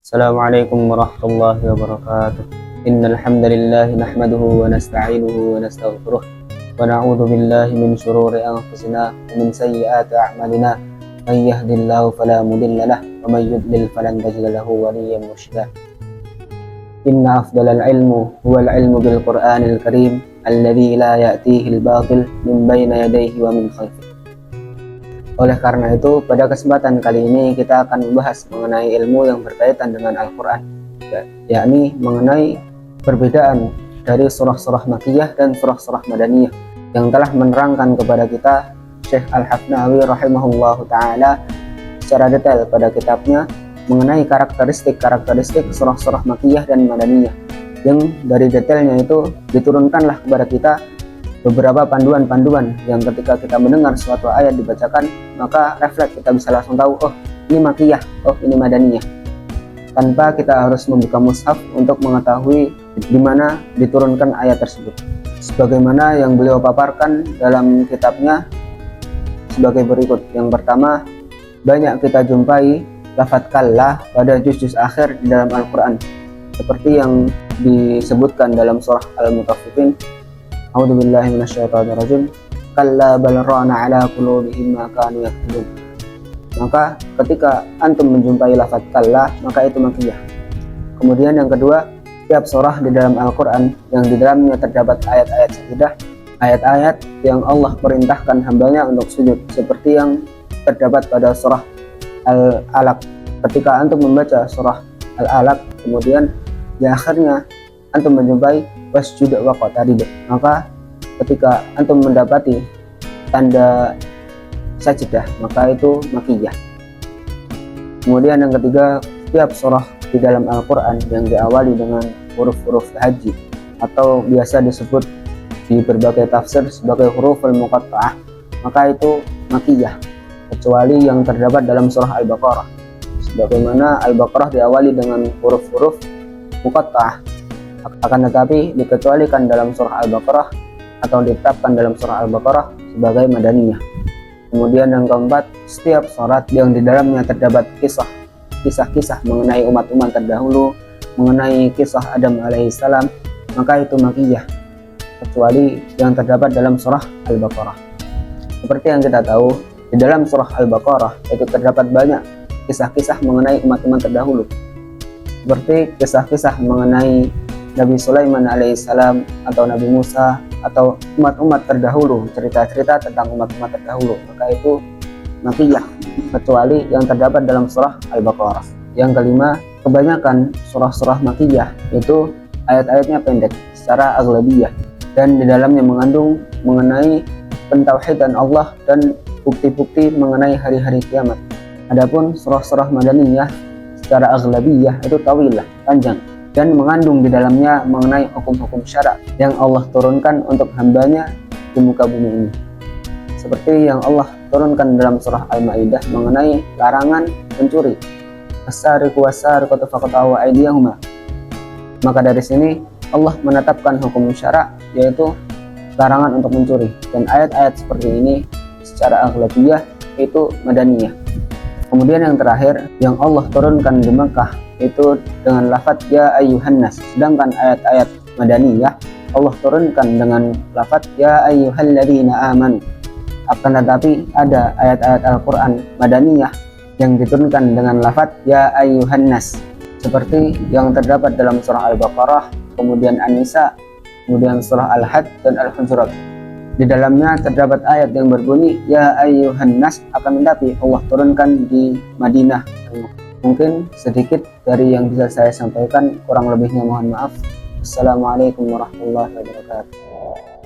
Assalamualaikum warahmatullahi wabarakatuh. Innal hamdalillah nahmaduhu wa nasta'inuhu wa nastaghfiruh wa na'udzu billahi min shururi anfusina wa min sayyiati a'malina. May yahdihillahu fala mudilla lahu wa may yudlil falan tajida lahu waliyyan mursyida. Inna afdalal ilmu huwal ilmu bil Qur'anil Karim alladzi la ya'tihi al-batil min bayni yadayhi wa min khalfihi. Oleh karena itu, pada kesempatan kali ini kita akan membahas mengenai ilmu yang berkaitan dengan Al-Quran, yakni mengenai perbedaan dari surah-surah Makkiyah dan surah-surah Madaniyah yang telah menerangkan kepada kita Syekh Al-Hafnawi rahimahullahu ta'ala secara detail pada kitabnya mengenai karakteristik surah-surah Makkiyah dan Madaniyah, yang dari detailnya itu diturunkanlah kepada kita beberapa panduan-panduan yang ketika kita mendengar suatu ayat dibacakan, maka refleks kita bisa langsung tahu, oh ini Makkiyah, oh ini Madaniyah, tanpa kita harus membuka mushaf untuk mengetahui di mana diturunkan ayat tersebut. Sebagaimana yang beliau paparkan dalam kitabnya sebagai berikut. Yang pertama, banyak kita jumpai lafadz kalla pada juz-juz akhir di dalam Al-Quran, seperti yang disebutkan dalam surah Al-Mutaffifin, A'udzubillahi minasyaitonirrajim, kalla bal rana ala qulubihim ma kanu yaktubun. Maka ketika antum menjumpai lafaz kalla, maka itu Makkiyah. Kemudian yang kedua, setiap surah di dalam Al-Quran yang di dalamnya terdapat ayat-ayat sajidah, ayat-ayat yang Allah perintahkan hambanya untuk sujud, seperti yang terdapat pada surah Al-Alaq. Ketika antum membaca surah Al-Alaq, kemudian di akhirnya antum menjumpai wasjud waqtarib, maka ketika antum mendapati tanda sajdah, maka itu Makkiyah. Kemudian yang ketiga, setiap surah di dalam Al-Quran yang diawali dengan huruf-huruf haji atau biasa disebut di berbagai tafsir sebagai huruful muqatta'ah, maka itu Makkiyah, kecuali yang terdapat dalam surah Al-Baqarah. Sebagaimana Al-Baqarah diawali dengan huruf-huruf muqatta'ah, akan tetapi dikecualikan dalam surah Al-Baqarah atau ditetapkan dalam surah Al-Baqarah sebagai Madaniyah. Kemudian yang keempat, setiap surat yang di dalamnya terdapat kisah-kisah mengenai umat-umat terdahulu, mengenai kisah Adam alaihissalam, maka itu Makkiyah, kecuali yang terdapat dalam surah Al-Baqarah. Seperti yang kita tahu, di dalam surah Al-Baqarah itu terdapat banyak kisah-kisah mengenai umat-umat terdahulu, seperti kisah-kisah mengenai Nabi Sulaiman alaihissalam atau Nabi Musa atau umat-umat terdahulu, cerita-cerita tentang umat-umat terdahulu, maka itu Makkiyah, kecuali yang terdapat dalam surah Al-Baqarah. Yang kelima, kebanyakan surah-surah Makkiyah itu ayat-ayatnya pendek secara aghlabiyah dan di dalamnya mengandung mengenai pentauhidan Allah dan bukti-bukti mengenai hari-hari kiamat. Adapun surah-surah Madaniyah secara aghlabiyah itu tawilah, panjang, dan mengandung di dalamnya mengenai hukum-hukum syarak yang Allah turunkan untuk hambanya di muka bumi ini, seperti yang Allah turunkan dalam surah Al-Maidah mengenai larangan mencuri, as-sariqu was-sariqatu faqta'u aydiyahuma. Maka dari sini Allah menetapkan hukum syarak, yaitu larangan untuk mencuri, dan ayat-ayat seperti ini secara aghlabiyah itu Madaniyah. Kemudian yang terakhir yang Allah turunkan di Mekah itu dengan lafadz ya ayyuhan nas, sedangkan ayat-ayat Madaniyah Allah turunkan dengan lafadz ya ayyuhalladzina amanu. Akan tetapi ada ayat-ayat Al-Quran Madaniyah yang diturunkan dengan lafadz ya ayyuhan nas, seperti yang terdapat dalam surah Al-Baqarah, kemudian An-Nisa, kemudian surah Al-Had dan Al-Hujurat. Di dalamnya terdapat ayat yang berbunyi ya ayyuhan nas, akan tetapi Allah turunkan di Madinah. Mungkin sedikit dari yang bisa saya sampaikan, kurang lebihnya mohon maaf. Assalamualaikum warahmatullahi wabarakatuh.